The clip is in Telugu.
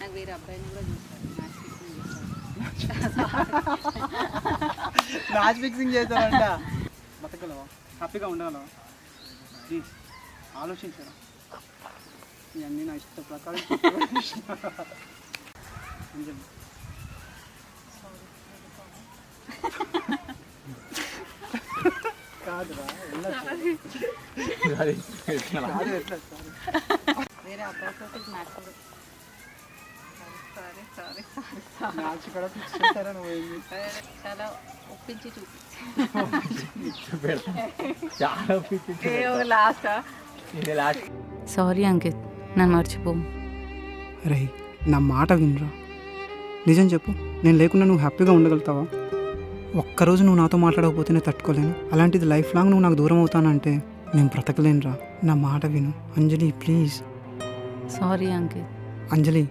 నాకు వేరే అబ్బాయిని కూడా చూస్తాను, మ్యాచ్ ఫిక్సింగ్ చేస్తారంట. బతకగలవా? హ్యాపీగా ఉండగలవా? ప్లీజ్ ఆలోచించరా. ఇవన్నీ నా ఇష్ట ప్రకారం అంజలి. కాదురా వేరే అబ్బాయితో మ్యాచ్ కూడా సారీ మ్యాచ్ కూడా ఫిక్స్ చేస్తారా? నువ్వు ఏంది చాలా ఒప్పించి చూపి సారీ అంకిత్, నన్ను మర్చిపో. రే నా మాట వినరా. నిజం చెప్పు, నేను లేకుండా నువ్వు హ్యాపీగా ఉండగలుగుతావా? ఒక్కరోజు నువ్వు నాతో మాట్లాడకపోతే నేను తట్టుకోలేను. అలాంటిది లైఫ్ లాంగ్ నువ్వు నాకు దూరం అవుతానంటే నేను బ్రతకలేనురా. నా మాట విను అంజలి, ప్లీజ్. సారీ అంకిత్. అంజలి,